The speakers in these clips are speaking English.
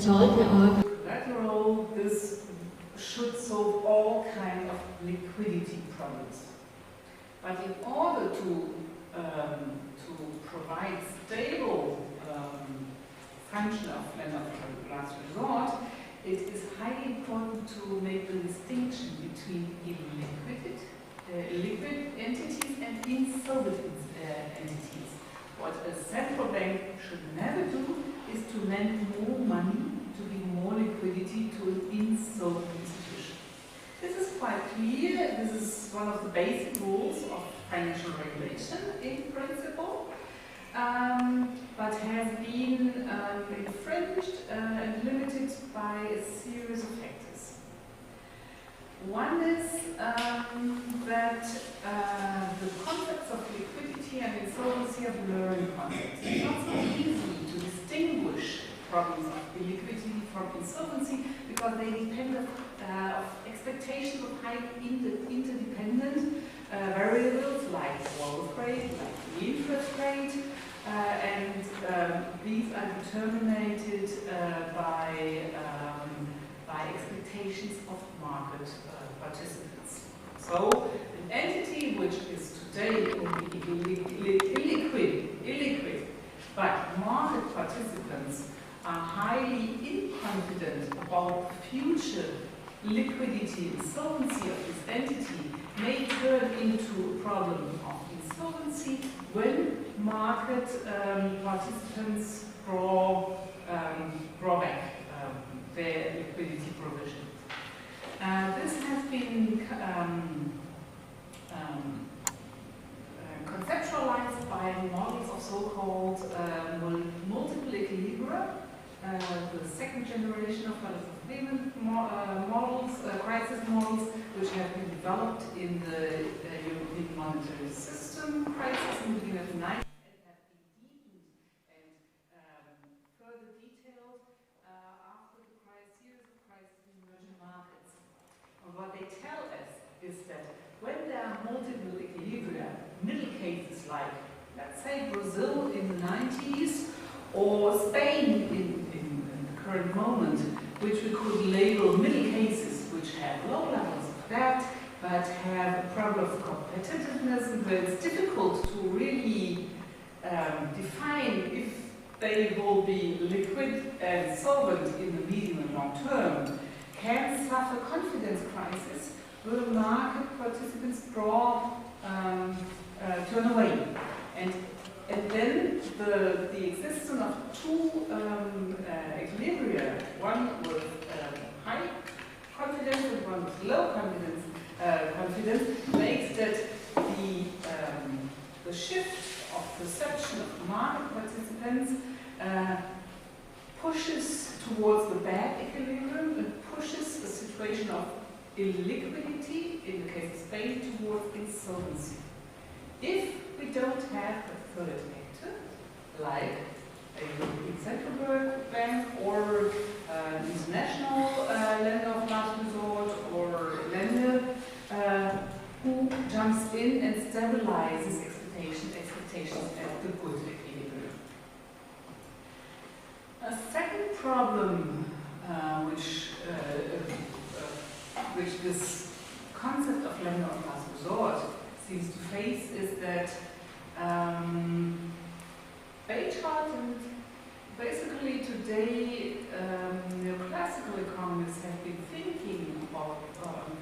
sollte aber collateral, this should solve all kind of liquidity problems. But in order to provide stable function of lender of last resort, it is highly important to make the distinction between liquid entities and insolvent entities. What a central bank should never do is to lend more money to give more liquidity to an insolvent institution. This is quite clear. This is one of the basic rules of financial regulation in principle, but has been infringed and limited by a series of factors. One is that the concepts of liquidity and insolvency are blurring concepts. It's not so easy to distinguish problems of illiquidity from insolvency because they depend on expectations of high interdependent variables like growth rate, like the interest rate, and these are determined by expectations of market participants. So, an entity which is today illiquid, but market participants are highly inconfident about future liquidity and solvency of this entity may turn into a problem of insolvency when market participants draw back their liquidity provision. This has been conceptualized by models of so-called multiple equilibria, the second generation of payment models, crisis models, which have been developed in the European monetary system crisis in the beginning of the 90s and have been deepened and further detailed after the series of crises in emerging markets. And what they tell us is that when there are multiple equilibria, middle cases like, let's say, Brazil in the 90s or Spain in the current moment, which we could label middle cases, which have low levels of debt, but have a problem of competitiveness, and where it's difficult to really define if they will be liquid and solvent in the medium and long term, can suffer confidence crisis where market participants turn away. And then the existence of two equilibria, one with high confidence and one with low confidence, makes that the shift of perception of market participants pushes towards the bad equilibrium and pushes a situation of illiquidity, in the case of Spain, towards insolvency. If we don't have a third actor, like a European Central Bank or an international lender of last resort or a lender who jumps in and stabilizes expectations at the good equilibrium. A second problem which this concept of lender of last resort seems to face is that basically today neoclassical economists have been thinking about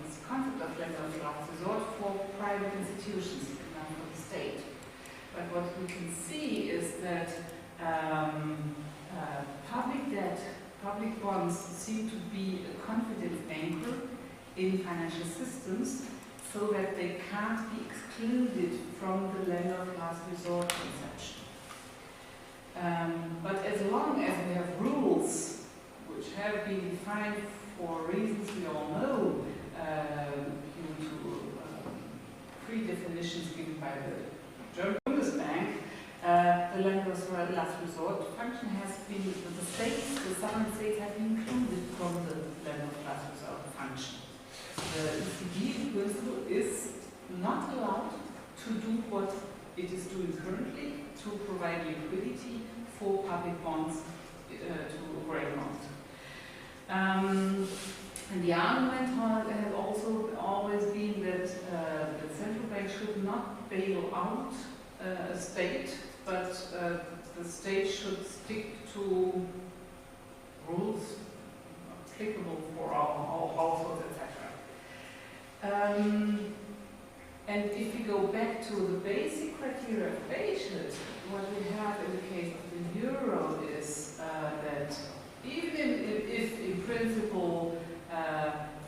this concept of lender of last resort for private institutions and not for the state. But what we can see is that public debt, public bonds seem to be a confidence anchor in financial systems, so that they can't be excluded from the lender of last resort conception. But as long as we have rules which have been defined for reasons we all know, due to pre-definitions given by the German Bundesbank, the lender of last resort function has been, the sovereign states have been included from the lender of last resort function. The ECB, in principle, is not allowed to do what it is doing currently, to provide liquidity for public bonds to grey bonds. not bail out a state, but the state should stick to rules applicable for all households, etc. And if we go back to the basic criteria of baselhood, what we have in the case of the euro is that even if in principle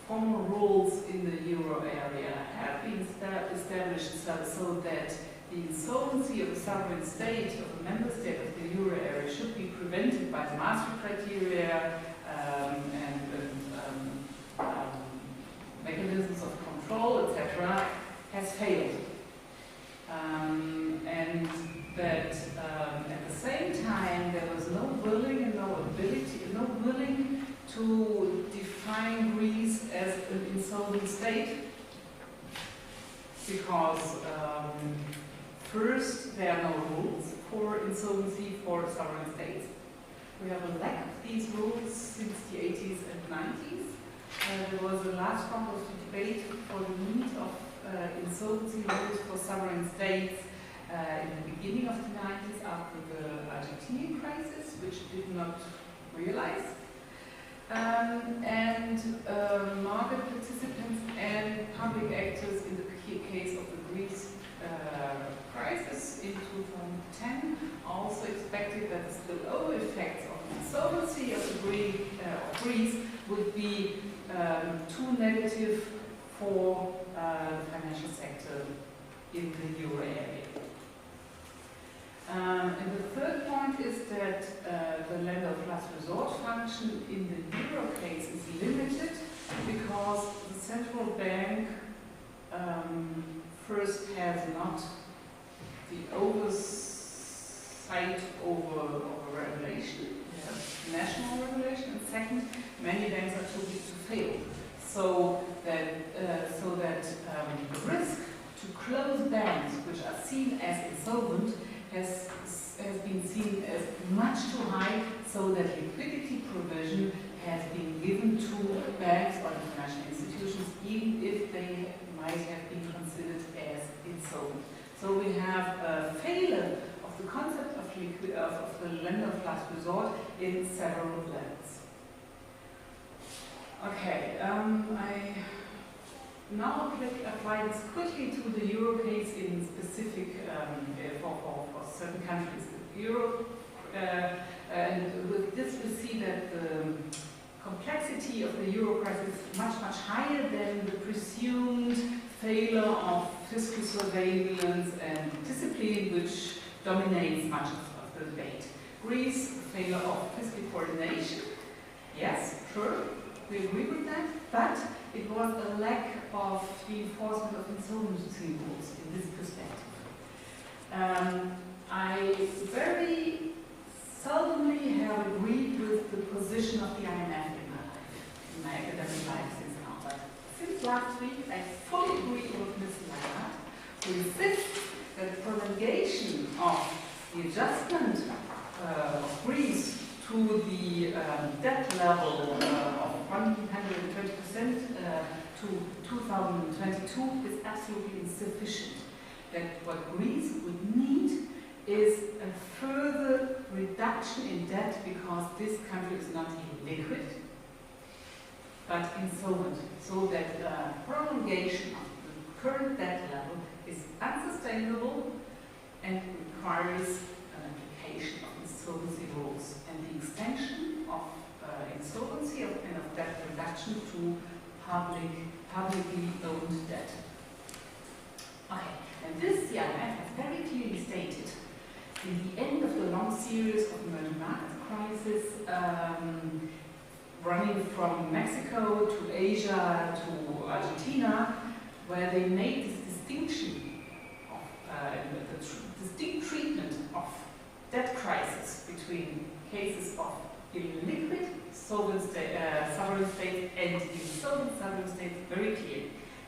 formal rules in the euro area have been established so that the insolvency of a sovereign state, of a member state of the euro area, should be prevented by the Maastricht criteria and mechanisms of control, etc., has failed. And that at the same time there was no willing and no ability, no willing to define Greece as an insolvent state, because first, there are no rules for insolvency for sovereign states. We have a lack of these rules since the 80s and 90s. There was a large part of the debate for the need of insolvency rules for sovereign states in the beginning of the 90s after the Argentinian crisis, which did not realize. Market participants and public actors in the case of the Greece crisis in 2010 also expected that the spillover effects of the insolvency of Greece would be too negative for the financial sector in the euro area. And the third point is that the lender of last resort function in the euro case is limited because the central bank first has not the oversight over regulation, we have national regulation, and second, many banks are too big to fail. So that the risk to close banks which are seen as insolvent has been seen as much too high, so that liquidity provision has been given to banks or international institutions, even if they might have been considered as insolvent. So we have a failure of the concept of the lender of last resort in several levels. Okay, I now apply this quickly to the euro case in specific for certain countries. Euro, and with this we see that the complexity of the euro crisis is much higher than the presumed failure of fiscal surveillance and discipline, which dominates much of the debate. Greece, failure of fiscal coordination, yes, sure, we agree with that, but it was a lack of the enforcement of insolvency rules in this perspective. I very seldomly have agreed with the position of the IMF in my academic life since now, but since last week I fully agree with Ms. Leonard, who insists that the prolongation of the adjustment of Greece to the debt level of 120% to 2022 is absolutely insufficient. That what Greece would need is a further reduction in debt, because this country is not illiquid but insolvent, so that prolongation of the current debt level is unsustainable and requires an application of insolvency rules and the extension of insolvency and of debt reduction to publicly owned debt. Okay, and this the IMF has very clearly stated in the end of the long series of emerging market crisis, running from Mexico to Asia to Argentina, where they made this distinction of the distinct treatment of debt crisis between cases of illiquid sovereign states and insolvent sovereign states very clear.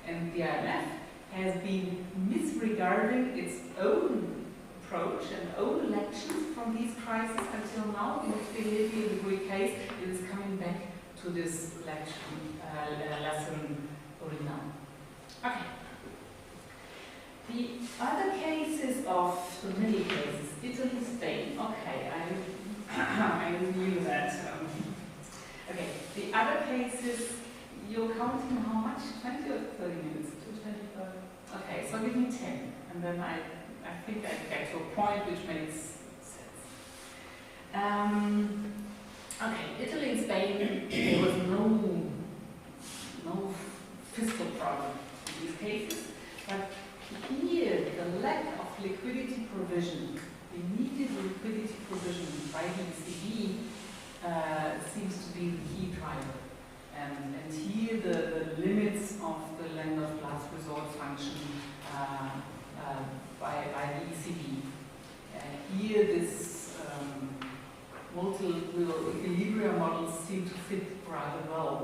And the IMF has been misregarding its own approach and own lections from these crises until now. In the Greek case, it is coming back to this lesson original. Okay. The other cases of the middle cases, Italy, Spain, okay, I knew that. Okay, the other cases, you're counting how much? 20 or 30 minutes? 25? Okay, so give me 10, and then I think I get to a point which makes sense. Okay, Italy and Spain, there was no fiscal problem in these cases, but here the lack of liquidity provision, immediate liquidity provision by the ECB seems to be the key driver. And here the limits of the lender of last resort function by the ECB. Here this multi-level equilibrium models seem to fit rather well.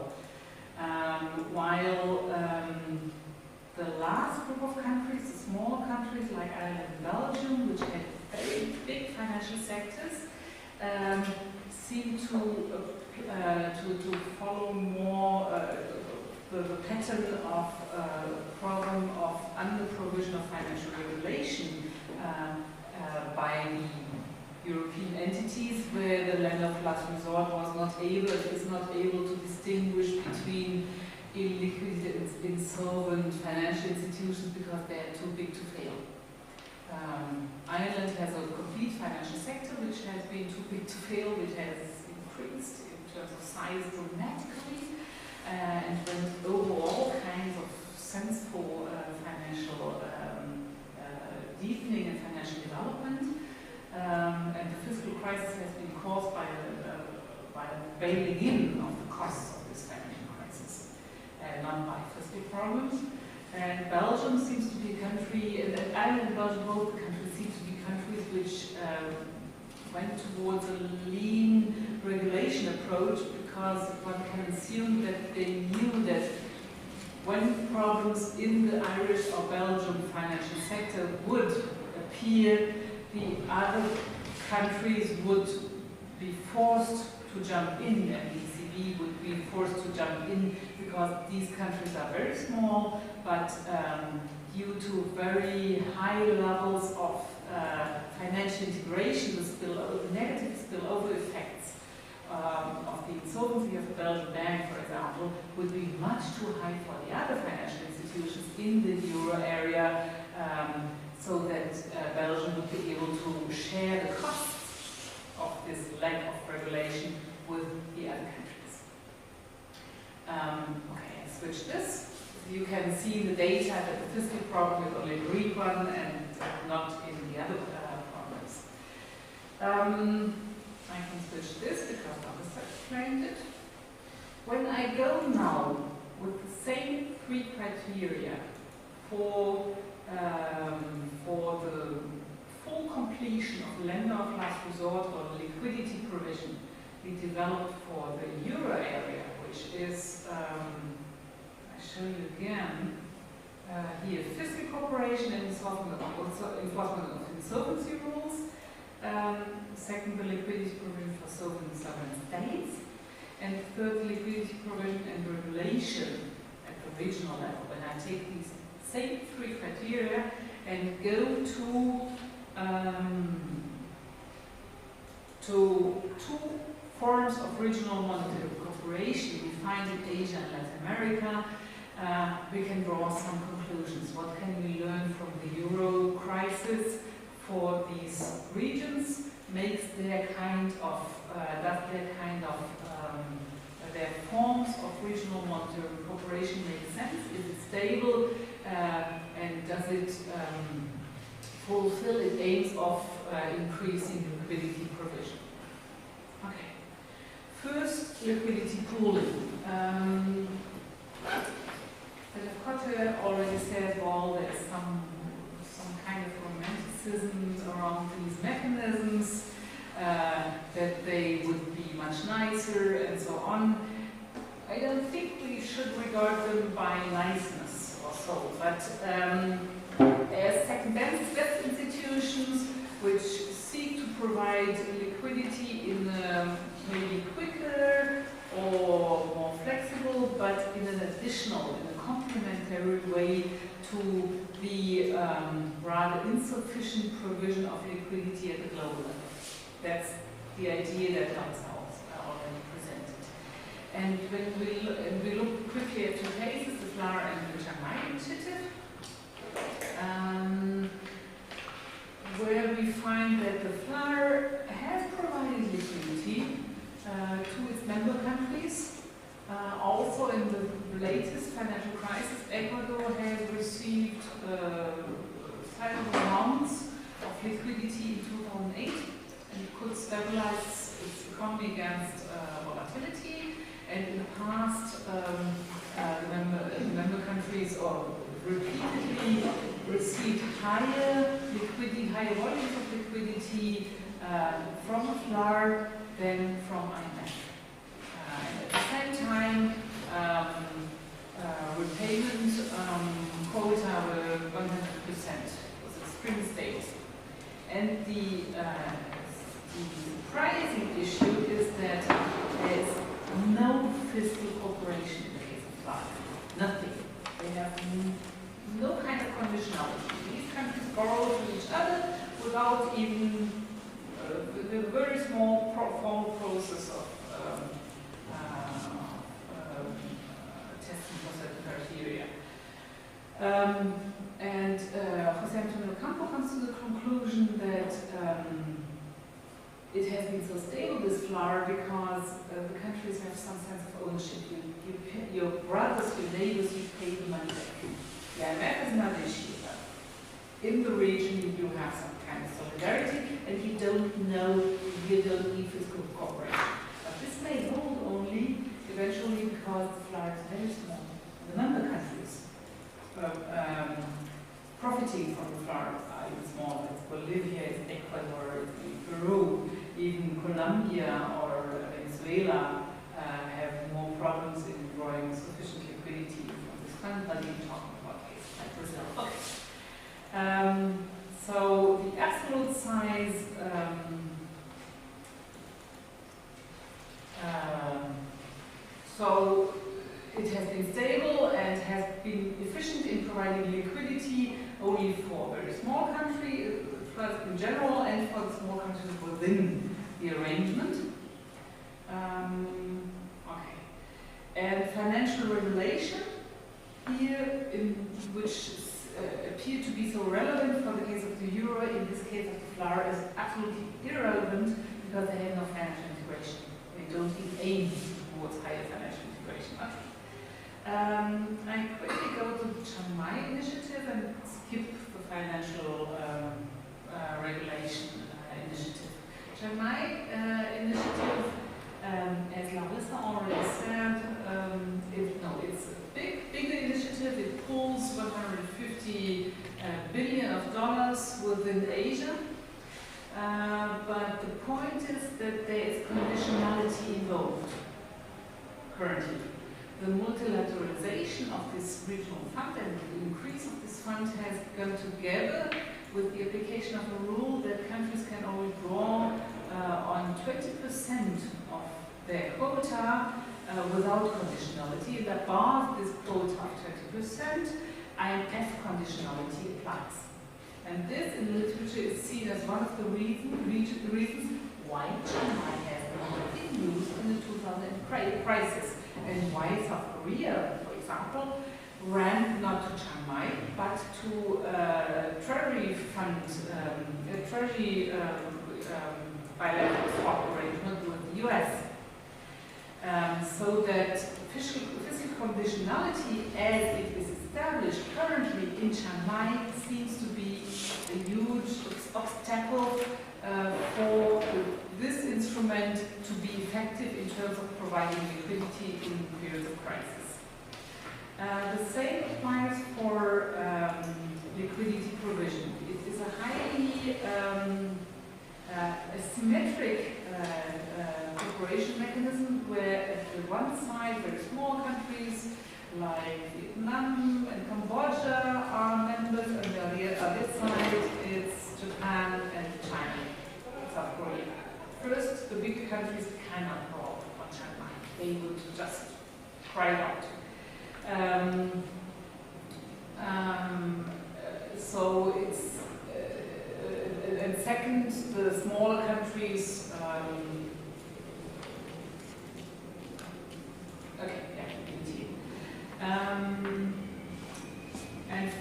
While the last group of countries, the smaller countries like Ireland and Belgium, which had very big financial sectors, seem to follow more the pattern of problem of under provision of financial regulation by the European entities, where the lender of last resort is not able to distinguish between illiquid and insolvent financial institutions because they are too big to fail. Ireland has a complete financial sector which has been too big to fail, which has increased in terms of size dramatically, and went over all kinds of sensible financial deepening and financial development. And the fiscal crisis has been caused by the bailing in of the costs of this financial crisis, not by fiscal problems. And Belgium seems to be a country, and Ireland and Belgium, both countries seem to be countries which went towards a lean regulation approach, because one can assume that they knew that when problems in the Irish or Belgian financial sector would appear, the other countries would be forced to jump in, and the ECB would be forced to jump in, because these countries are very small, but due to very high levels of financial integration, the negative spillover effects of the insolvency of the Belgian bank, for example, would be much too high for the other financial institutions in the euro area, so that Belgium would be able to share the costs of this lack of regulation with the other countries. Okay, I switch this. You can see the data that the fiscal problem is only a Greek one and not in the other problems. I can switch this because August explained it. When I go now with the same three criteria for the full completion of lender of last resort or liquidity provision we developed for the euro area, which is, I show you again, here, fiscal cooperation and enforcement of insolvency rules. Second, the liquidity provision for sovereign states. And third, liquidity provision and regulation at the regional level. When I take these same three criteria and go to two forms of regional monetary cooperation we find in Asia and Latin America, we can draw some conclusions. What can we learn from the euro crisis for these regions? Makes their kind of, their forms of regional monetary cooperation make sense? Is it stable? And does it fulfill its aims of increasing liquidity provision? Okay. First, liquidity pooling. Kotte already said, well, there's some kind of romanticism around these mechanisms, that they would be much nicer and so on. I don't think we should regard them by niceness or so, but as second-best institutions which seek to provide liquidity in a maybe quicker or more flexible, but in an additional, in a complementary way to the rather insufficient provision of liquidity at the global level. That's the idea that ourselves already presented. And when we look quickly at two cases, the FLAR and the Shanghai Initiative, where we find that the FLAR has provided liquidity to its member countries. Also in the latest financial crisis, Ecuador has received sizable amounts of liquidity in 2008 and could stabilize its economy against volatility. And in the past, the member countries repeatedly received higher volumes of liquidity from the FLAR than from IMF. And at the same time, repayment quota were 100%, was a spring state. And the surprising issue is that there is no fiscal cooperation in the case of FLAR. Nothing. They have no kind of conditionality. These countries borrow from each other without even the very small formal process of testing for certain criteria. And José Antonio Campo comes to the conclusion that it has been so stable, this FLAR, because the countries have some sense of ownership. Your brothers, your neighbors, you pay the money back. The IMF is not an issue. In the region, you have some kind of solidarity, and you don't need fiscal cooperation. But this may hold only eventually because the FLAR is very small. The member countries profiting from the FLAR are even smaller. It's Bolivia, it's Ecuador, it's Peru, even Colombia or Venezuela have more problems in drawing sufficient liquidity from this fund, but even talking about cases like Brazil. Okay. So the absolute size so it has been stable and has been efficient in providing liquidity only for a very small country, in general, and for the small countries within the arrangement. Okay. And financial regulation here, which appear to be so relevant for the case of the euro, in this case of the FLAR, is absolutely irrelevant because they have no financial integration. They don't even aim towards higher financial integration. Okay. I quickly go to the Shanghai Initiative and skip the financial regulation initiative. Shanghai Initiative, as Larissa already said, it's a bigger initiative. It pulls $150 billion within Asia. But the point is that there is conditionality involved currently. The multilateralization of this regional fund and the increase of this fund has gone together with the application of a rule that countries can only draw on 20% of their quota without conditionality. And above this quota of 20%, IMF conditionality applies. And this in the literature is seen as one of the reasons why China has been used in the 2000 crisis, and why South Korea, for example, ran not to Shanghai but to Treasury fund, Treasury bilateral swap arrangement with the US. So that fiscal conditionality, as it is established currently in Shanghai, seems to be a huge obstacle for this instrument to be effective in terms of providing liquidity in periods of crisis. The same applies for liquidity provision. It is a highly asymmetric cooperation mechanism where at the one side very small countries like Vietnam and Cambodia are members, and on the other side it's Japan and China, South Korea. First, the big countries cannot draw on Shanghai. They would just cry out. So it's, and second, the smaller countries, okay, yeah, and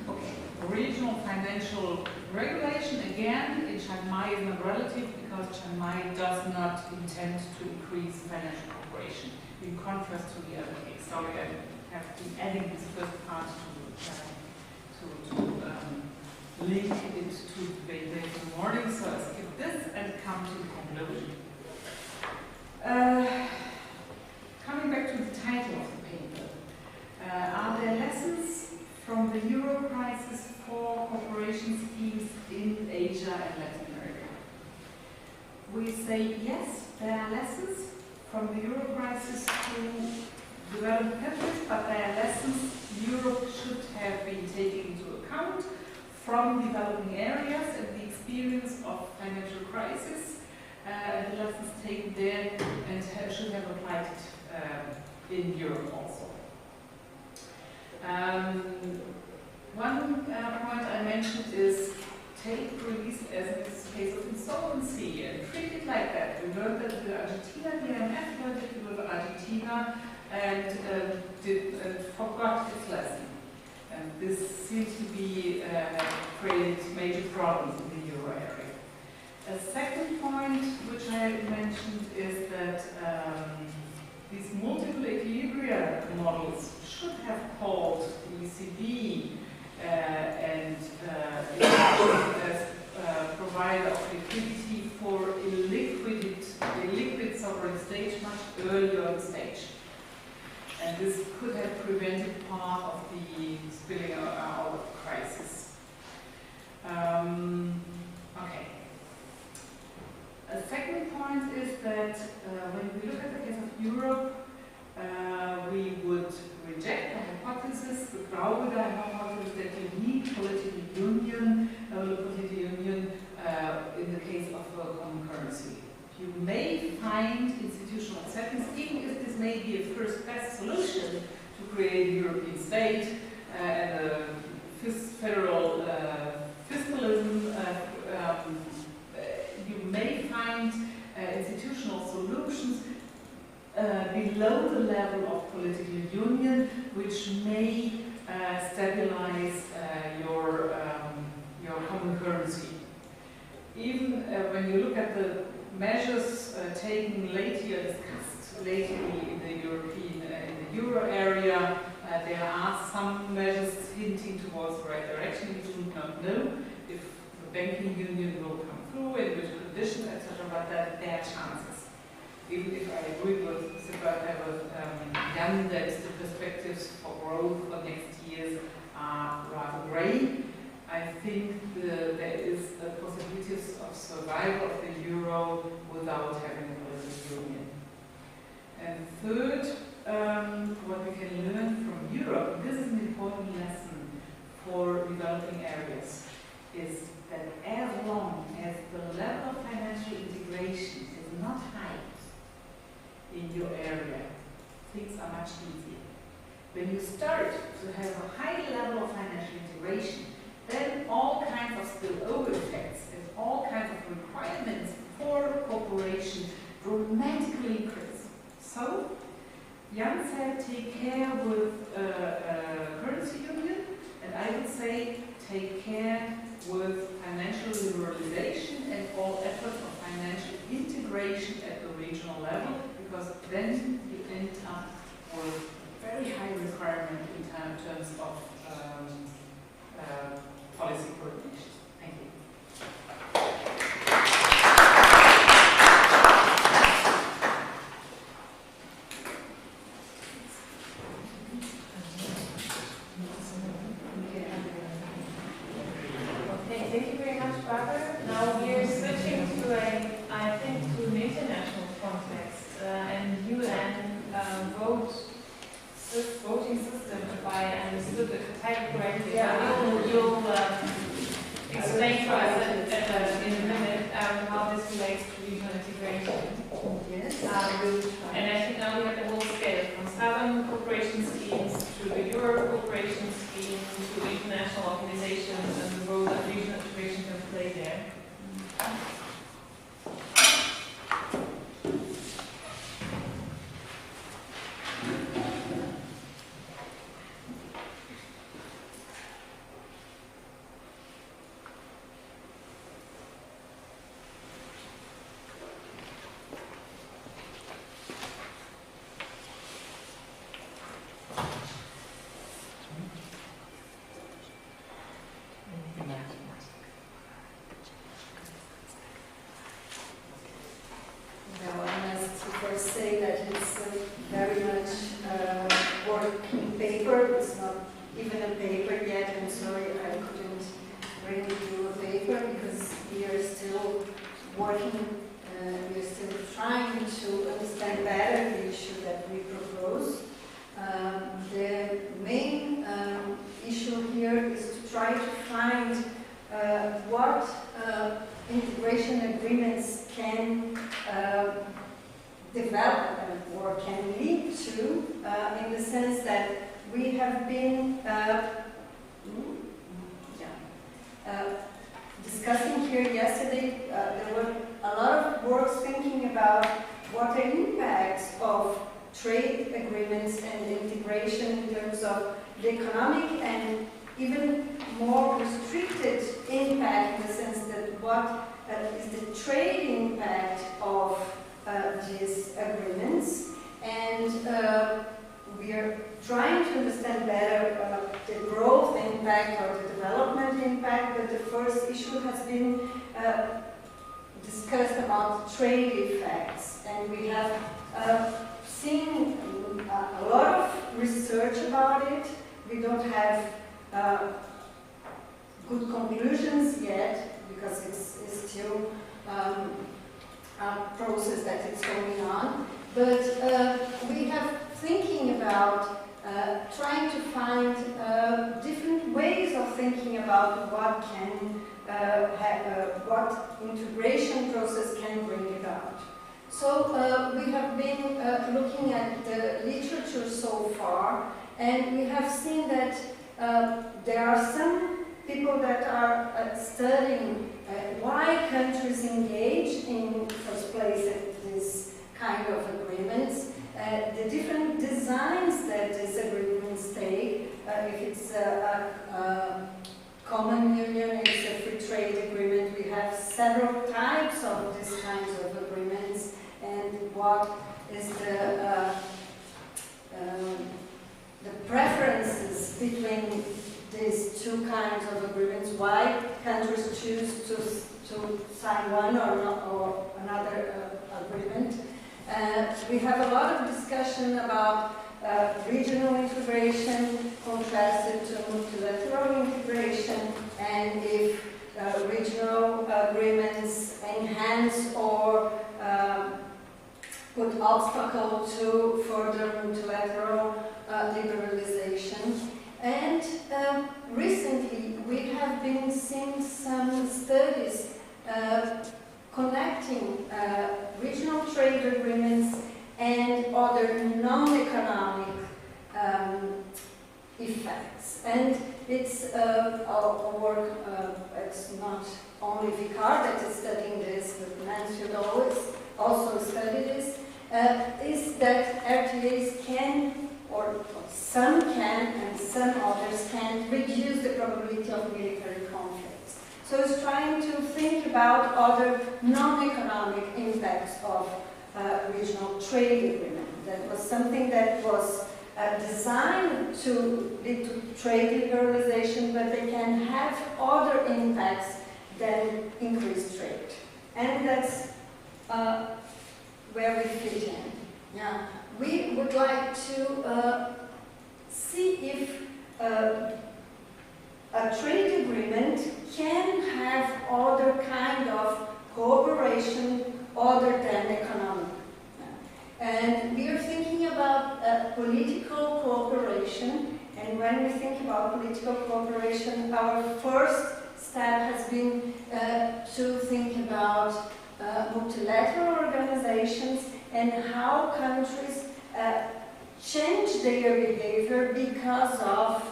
okay, regional financial regulation, again, in Chiang Mai is not relative because Chiang Mai does not intend to increase financial cooperation, in contrast to the other case. Sorry, I have been adding this first part to link it to the debate in the morning, so I skip this and come to the conclusion. Coming back to the title of the paper, are there lessons from the euro crisis for cooperation schemes in Asia and Latin America? We say yes, there are lessons from the euro crisis to developed countries, but there are lessons Europe should have been taking into account from developing areas and the experience of financial crisis, the lessons taken there, and should have applied it in Europe also. One point I mentioned is take Greece as a case of insolvency and treat it like that. We learned that with Argentina, the IMF learned it with Argentina and forgot its lesson. And this seems to be created major problems in the euro area. A second point which I mentioned is that these multiple equilibria models should have called the ECB and as provider of liquidity for illiquid sovereign state much earlier stage. And this could have prevented part of the spilling out of the crisis. Okay. A second point is that when we look at the case of Europe, we would reject the hypothesis, the Grauweder hypothesis, that you need political union in the case of a common currency. You may find institutional acceptance, even if this may be a first best solution to create a European state and a federal fiscalism. You may find institutional solutions below the level of political union, which may stabilize your common currency. Even when you look at the measures taken lately or discussed lately in the euro area, there are some measures hinting towards the right direction. We do not know if the banking union will come through, in which conditions, etc., but there are chances. Even if I agree with Jan that the perspectives for growth for next years are rather grey, I think there is a possibility of survival of the euro without having a political union. And third, what we can learn from Europe, this is an important lesson for developing areas, is that as long as the level of financial integration is not high in your area, things are much easier. When you start to have a high level of financial integration, then all kinds of spillover effects and all kinds of requirements for cooperation dramatically increase. So, Jan said take care with currency union, and I would say take care with financial liberalization and all efforts of financial integration at the regional level, because then you end up with a very high requirement in terms of policy coordination. Thank you. Okay, thank you very much, Barbara. Now we are switching to I think, to an international context, and UN voting system, if I understood the title correctly. Yeah. You'll explain to us in a minute how this relates to regional integration. Yes. And I think now we have the whole scale, from southern cooperation schemes to even a paper yet. I'm sorry I couldn't bring you a paper because we are still working, we are still trying to understand better the issue that we propose. The main issue here is to try to find what integration agreements can develop or can lead to, in the sense that we have been discussing here yesterday. There were a lot of works thinking about what the impacts of trade agreements and integration in terms of the economic and even more restricted impact, in the sense that what is the trade impact of these agreements. And we are trying to understand better the growth impact or the development impact, but the first issue has been discussed about trade effects. And we have seen a lot of research about it. We don't have good conclusions yet, because it's still a process that is going on. But we have thinking about trying to find different ways of thinking about what can what integration process can bring about. So we have been looking at the literature so far, and we have seen that there are some people that are studying why countries engage in first place in this kind of agreements, the different designs that these agreements take. If it's a common union, it's a free trade agreement. We have several types of these kinds of agreements, and what is the preferences between these two kinds of agreements, why countries choose to sign one or another agreement. We have a lot of discussion about regional integration contrasted to multilateral integration, and if regional agreements enhance or put obstacle to further multilateral liberalization. And recently we have been seeing some studies connecting regional trade agreements and other non-economic effects. And it's our work, it's not only Vicar that is studying this, but Mansfield also studied this, is that RTAs can, or some can and some others can, reduce the probability of military conflicts. So it's trying to think about other non-economic impacts of regional trade agreement. That was something that was designed to lead to trade liberalization, but they can have other impacts than increased trade. And that's where we fit in. Yeah. We would like to see if a trade agreement can have other kind of cooperation other than economic. And we are thinking about political cooperation, and when we think about political cooperation, our first step has been to think about multilateral organizations and how countries change their behavior because of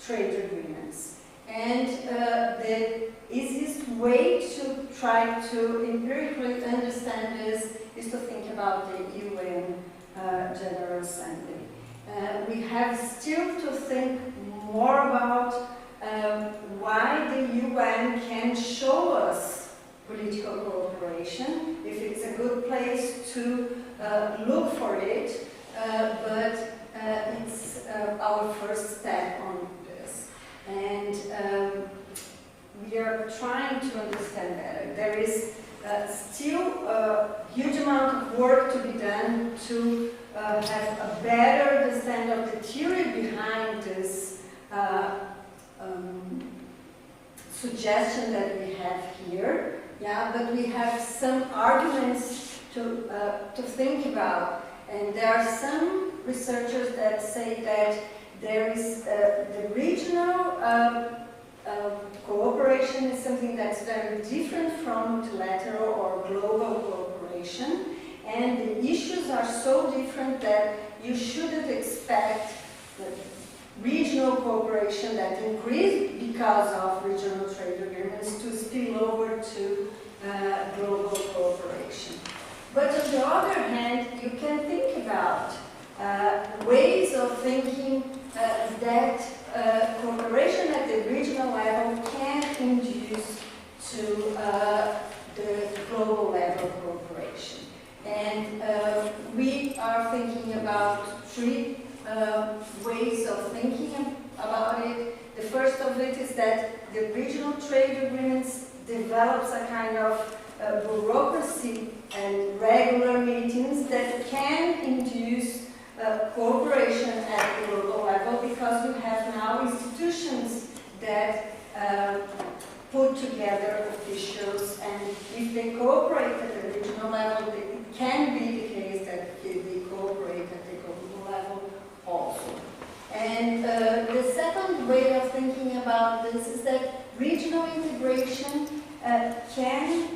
trade agreements. And the easiest way to try to empirically understand this is to think about the UN General Assembly. We have still to think more about why the UN can show us political cooperation, if it's a good place to look for it, but it's our first step on this. And we are trying to understand better. There is still a huge amount of work to be done to have a better understanding of the theory behind this suggestion that we have here, yeah, but we have some arguments to think about. And there are some researchers that say that there is the regional cooperation is something that's very different from multilateral or global cooperation, and the issues are so different that you shouldn't expect regional cooperation that increased because of regional trade agreements to spill over to global cooperation. But on the other hand, you can think about ways of thinking that cooperation at the regional level can induce to the global level cooperation. And we are thinking about three ways of thinking about it. The first of it is that the regional trade agreements develops a kind of bureaucracy and regular meetings that can induce cooperation at the global level, because you have now institutions that put together officials, and if they cooperate at the regional level, it can be the case that they cooperate at the global level also. And the second way of thinking about this is that regional integration can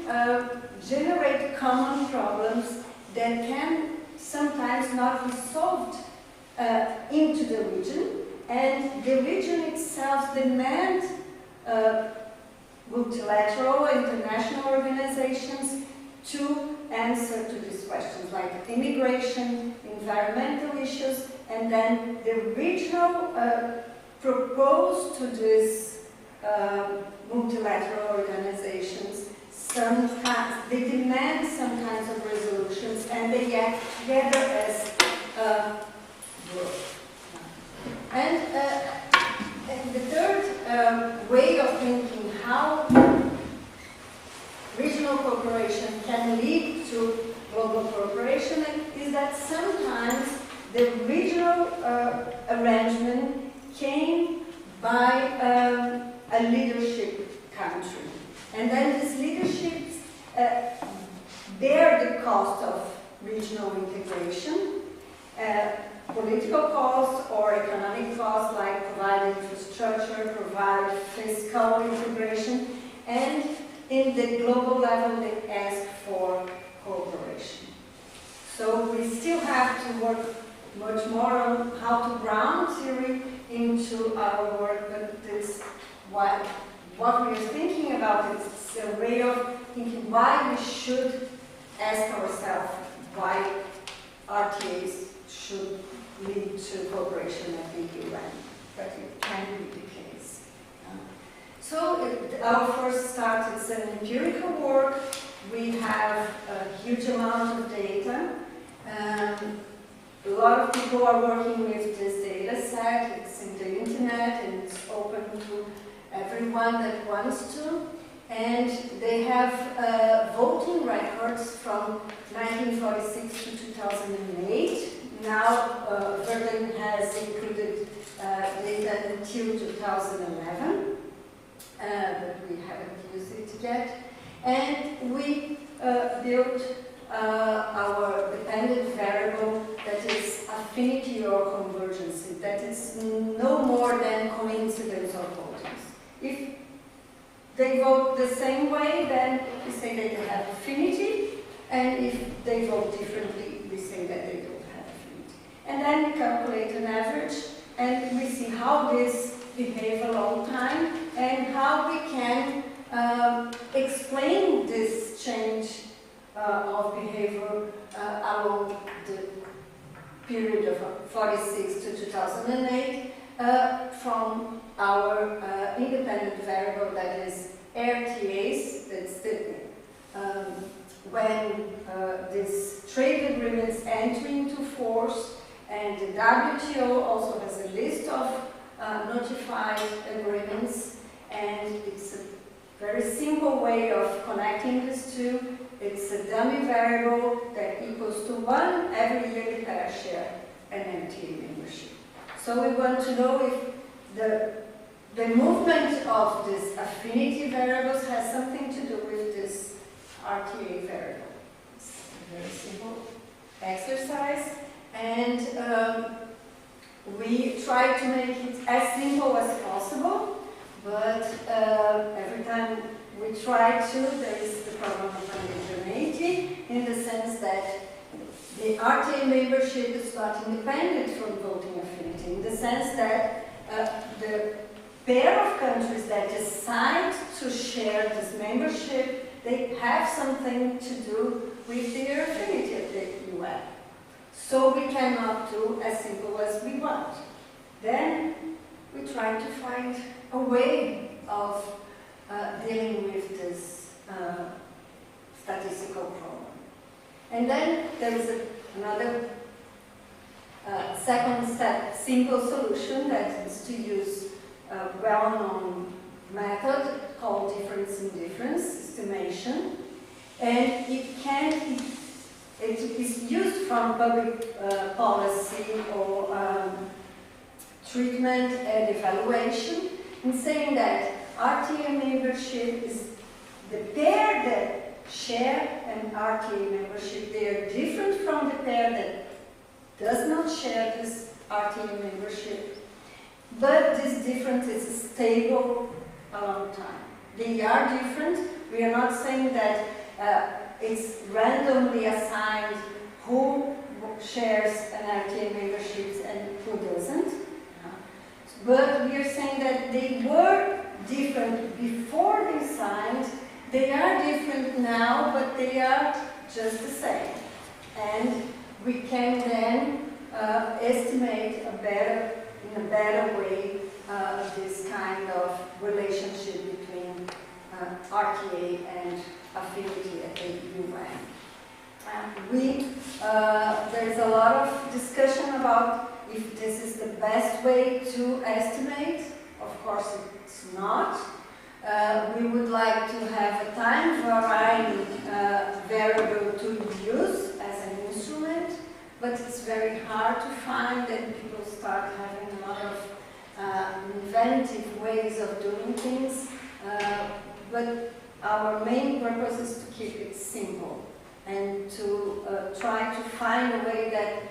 generate common problems that can sometimes not be solved into the region, and the region itself demands multilateral international organizations to answer to these questions, like immigration, environmental issues, and then the regional propose to these multilateral organizations sometimes they demand some kinds of resolutions, and they act together as a group. And the third way of thinking how regional cooperation can lead to global cooperation is that sometimes the regional arrangement came by a leadership country. And then these leaderships bear the cost of regional integration, political costs or economic costs, like provide infrastructure, provide fiscal integration, and in the global level they ask for cooperation. So we still have to work much more on how to ground theory into our work, but this what we are thinking about is a way of thinking why we should ask ourselves why RTAs should lead to cooperation at the UN, but it can be the case. So our first start is an empirical work. We have a huge amount of data. A lot of people are working with this data set. It's in the internet and it's open to everyone that wants to. And they have voting records from 1946 to 2008. Now, Berlin has included data until 2011, but we haven't used it yet. And we built our dependent variable that is affinity or convergence. That is no more than coincidence of votings. If they vote the same way, then we say that they have affinity, and if they vote differently, we say that they don't have affinity. And then we calculate an average, and we see how this behaves a long time, and how we can explain this change of behavior along the period of 46 to 2008 from our independent variable, that is RTAs. That's the, when these trade agreements enter into force, and the WTO also has a list of notified agreements, and it's a very simple way of connecting these two. It's a dummy variable that equals to 1 every year the pair share an MTA membership. So we want to know if the movement of these affinity variables has something to do with this RTA variable. It's a very simple exercise, and we try to make it as simple as possible, but every time we try to, there is the problem of indigeneity, in the sense that the RTA membership is not independent from voting affinity, in the sense that the pair of countries that decide to share this membership, they have something to do with their affinity at the UN. So we cannot do as simple as we want. Then we try to find a way of dealing with this statistical problem. And then there is another second step, simple solution, that is to use a well-known method called difference in difference estimation. And it is used from public policy or treatment and evaluation, in saying that RTA membership is the pair that share an RTA membership. They are different from the pair that does not share this RTA membership, but this difference is stable a long time. They are different. We are not saying that it's randomly assigned who shares an RTA membership and who doesn't. But we are saying that they were different before they signed. They are different now, but they are just the same. And we can then estimate in a better way this kind of relationship between RTA and affinity at the UN. There's a lot of discussion about if this is the best way to estimate. Of course, it's not. We would like to have a time varying variable to use as an instrument, but it's very hard to find, and people start having a lot of inventive ways of doing things. But our main purpose is to keep it simple and to try to find a way that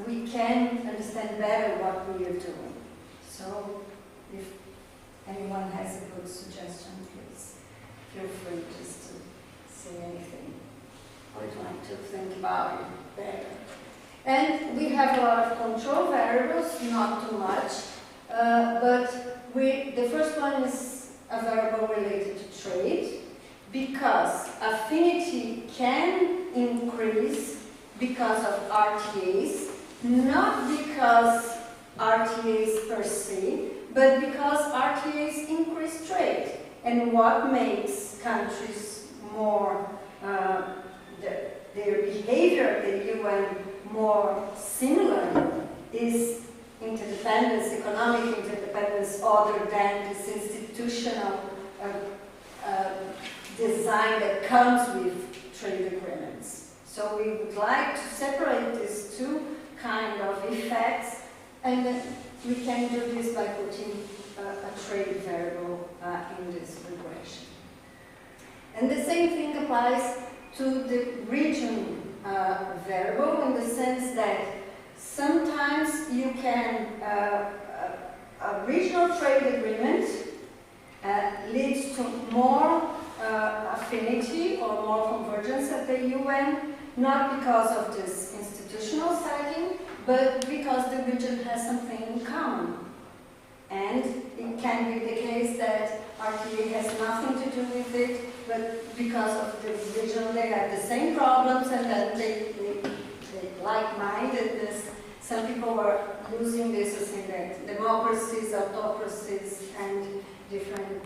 we can understand better what we are doing. So if anyone has a good suggestion, please feel free just to say anything. I would like to think about it better. And we have a lot of control variables, not too much, but the first one is a variable related to trade, because affinity can increase because of RTAs, not because RTAs per se, but because RTAs increase trade. And what makes countries more, their behavior at the UN more similar is interdependence, economic interdependence, other than this institutional design that comes with trade agreements. So we would like to separate these two kind of effects, and we can do this by putting a trade variable in this regression. And the same thing applies to the region variable, in the sense that sometimes you can, a regional trade agreement leads to more affinity or more convergence at the UN, not because of this institutional setting, but because the region has something in common. And it can be the case that RTA has nothing to do with it, but because of the region they have the same problems, and then they like-mindedness. Some people are using this as saying that democracies, autocracies, and different